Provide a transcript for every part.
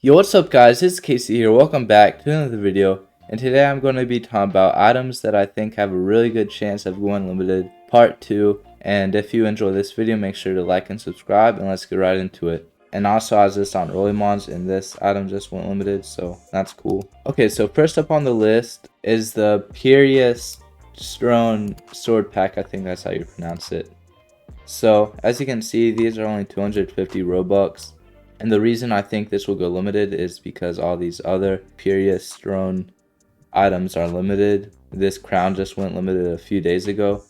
Yo, what's up guys, it's Casey here, welcome back to another video, and today I'm going to be talking about items that I think have a really good chance of going limited, part 2, and if you enjoy this video, make sure to like and subscribe, and let's get right into it. And also, I was just on early mods, and this item just went limited, so that's cool. Okay, so first up on the list is the Purius Strone Sword Pack, I think that's how you pronounce it. So, as you can see, these are only 250 Robux. And the reason I think this will go limited is because all these other Purius Strone items are limited. This crown just went limited a few days ago.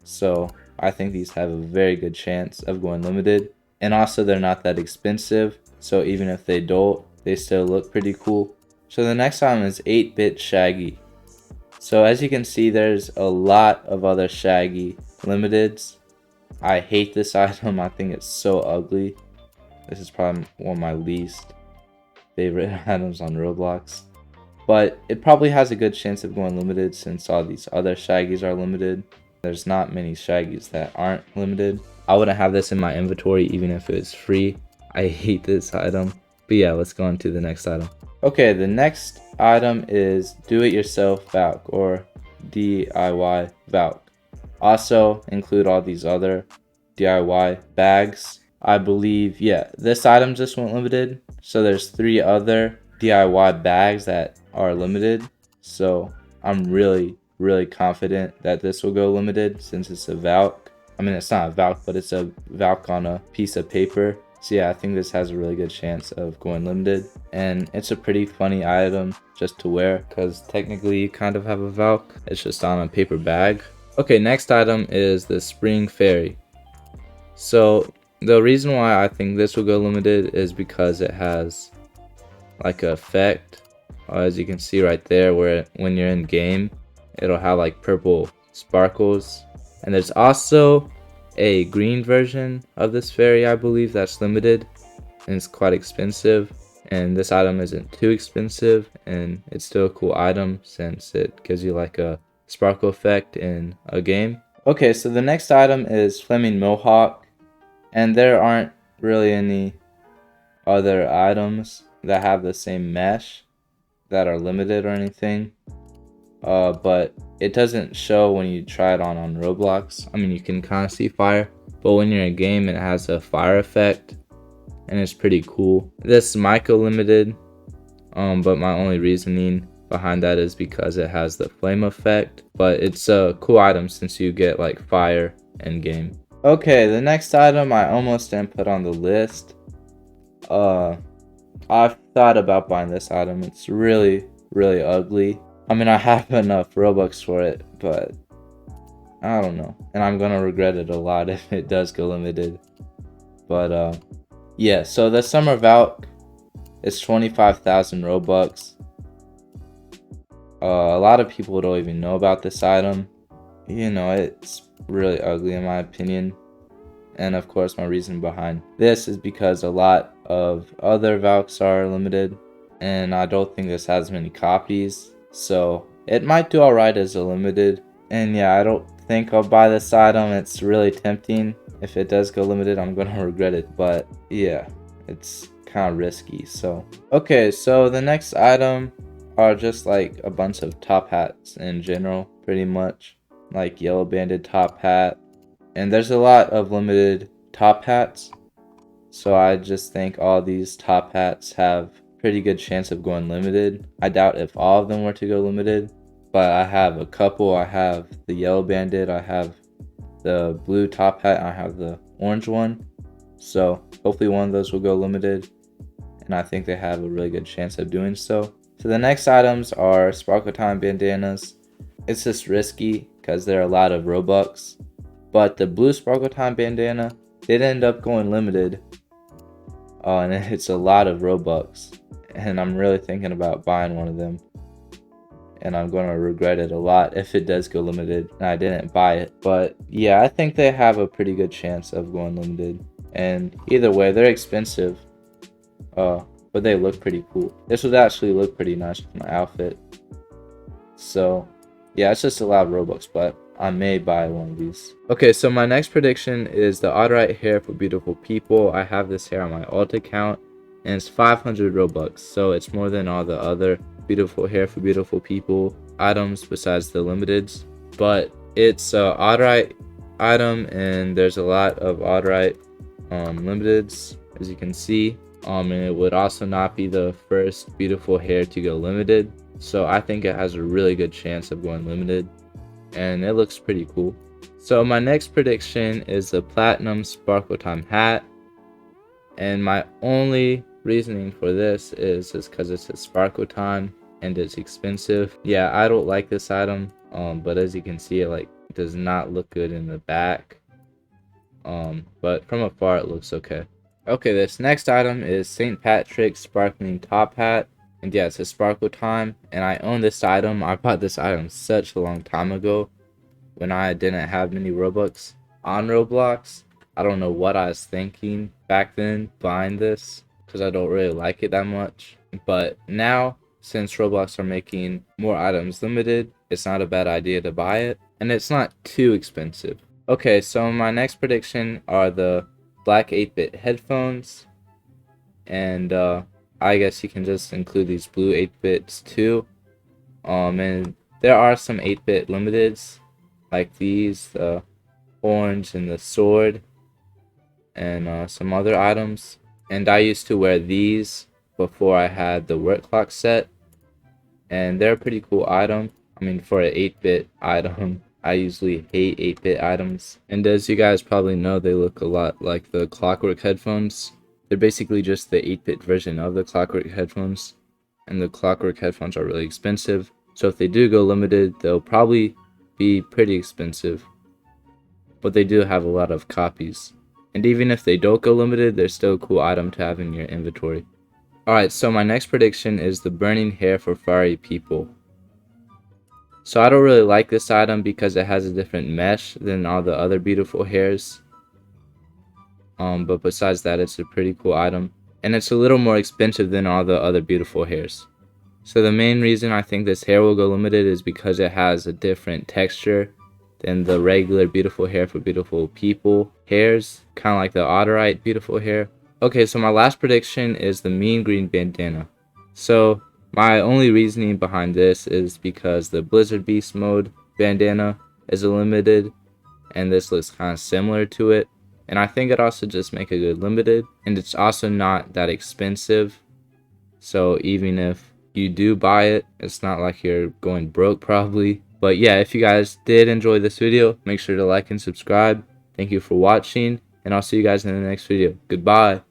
So, I think these have a very good chance of going limited. And also, they're not that expensive. So, even if they don't, they still look pretty cool. So, the next item is 8-bit Shaggy. So, as you can see, there's a lot of other Shaggy limiteds. I hate this item. I think it's so ugly. This is probably one of my least favorite items on Roblox. But it probably has a good chance of going limited since all these other Shaggies are limited. There's not many Shaggies that aren't limited. I wouldn't have this in my inventory even if it was free. I hate this item. But yeah, let's go on to the next item. Okay, the next item is Do-It-Yourself Valk or DIY Valk. Also include all these other DIY bags. I believe, yeah, this item just went limited. So there's 3 other DIY bags that are limited. So I'm really confident that this will go limited since it's a Valk. I mean, it's not a Valk, but it's a Valk on a piece of paper. So yeah, I think this has a really good chance of going limited. And it's a pretty funny item just to wear because technically you kind of have a Valk. It's just on a paper bag. Okay, next item is the Spring Fairy. So the reason why I think this will go limited is because it has like an effect, as you can see right there, where when you're in game, it'll have like purple sparkles. And there's also a green version of this fairy, I believe, that's limited, and it's quite expensive. And this item isn't too expensive, and it's still a cool item since it gives you like a sparkle effect in a game. Okay, so the next item is Flaming Mohawk, and there aren't really any other items that have the same mesh that are limited or anything, but it doesn't show when you try it on Roblox. I mean, you can kind of see fire, but when you're in game, it has a fire effect, and it's pretty cool. This is micro limited, but my only reasoning behind that is because it has the flame effect, but it's a cool item since you get like fire in game. Okay, the next item I almost didn't put on the list. I've thought about buying this item. It's really ugly. I mean, I have enough Robux for it, but I don't know, and I'm gonna regret it a lot if it does go limited. But yeah, so the Summer Valk is 25,000 Robux. A lot of people don't even know about this item. You know, it's really ugly in my opinion. And of course, my reason behind this is because a lot of other Valks are limited, and I don't think this has many copies. So it might do alright as a limited. And yeah, I don't think I'll buy this item. It's really tempting. If it does go limited, I'm gonna regret it. But yeah, it's kind of risky. So okay, so the next item are just like a bunch of top hats in general, pretty much, like yellow banded top hat. And there's a lot of limited top hats, so I just think all these top hats have pretty good chance of going limited. I doubt if all of them were to go limited, but I have a couple. I have the yellow banded, I have the blue top hat, and I have the orange one. So hopefully one of those will go limited, and I think they have a really good chance of doing so. So the next items are Sparkle Time Bandanas. It's just risky because there are a lot of Robux. But the blue Sparkle Time Bandana did end up going limited. And it's a lot of Robux. And I'm really thinking about buying one of them. And I'm going to regret it a lot if it does go limited and I didn't buy it. But yeah, I think they have a pretty good chance of going limited. And either way, they're expensive. But they look pretty cool. This would actually look pretty nice with my outfit. So yeah, it's just a lot of Robux, but I may buy one of these. Okay, so my next prediction is the Odd Right hair for beautiful people. I have this hair on my alt account, and it's 500 Robux, so it's more than all the other beautiful hair for beautiful people items besides the limiteds. But it's a odd-right item, and there's a lot of odd-right limiteds, as you can see. And it would also not be the first beautiful hair to go limited, so I think it has a really good chance of going limited, and it looks pretty cool. So my next prediction is the Platinum Sparkle Time hat, and my only reasoning for this is because it's a Sparkle Time and it's expensive. Yeah, I don't like this item, but as you can see, it does not look good in the back, but from afar it looks okay. Okay, this next item is St. Patrick's Sparkling Top Hat, and yeah, it's a Sparkle Time, and I own this item. I bought this item such a long time ago when I didn't have many Robux on Roblox. I don't know what I was thinking back then buying this, because I don't really like it that much. But now, since Roblox are making more items limited, it's not a bad idea to buy it, and it's not too expensive. Okay, so my next prediction are the black 8-bit headphones, and I guess you can just include these blue 8-bits too. And there are some 8-bit limiteds, like these, the orange and the sword, and some other items. And I used to wear these before I had the work clock set, and they're a pretty cool item. I mean, for an 8-bit item, I usually hate 8-bit items. And as you guys probably know, they look a lot like the clockwork headphones. They're basically just the 8-bit version of the clockwork headphones, and the clockwork headphones are really expensive. So if they do go limited, they'll probably be pretty expensive, but they do have a lot of copies. And even if they don't go limited, they're still a cool item to have in your inventory. Alright, so my next prediction is the burning hair for fiery people. So I don't really like this item because it has a different mesh than all the other beautiful hairs. But besides that, it's a pretty cool item, and it's a little more expensive than all the other beautiful hairs. So the main reason I think this hair will go limited is because it has a different texture than the regular beautiful hair for beautiful people hairs, kind of like the Otterite beautiful hair. Okay, so my last prediction is the mean green bandana. So my only reasoning behind this is because the Blizzard Beast mode bandana is a limited, and this looks kind of similar to it. And I think it also just make a good limited, and it's also not that expensive. So even if you do buy it, it's not like you're going broke probably. But yeah, if you guys did enjoy this video, make sure to like and subscribe. Thank you for watching, and I'll see you guys in the next video. Goodbye.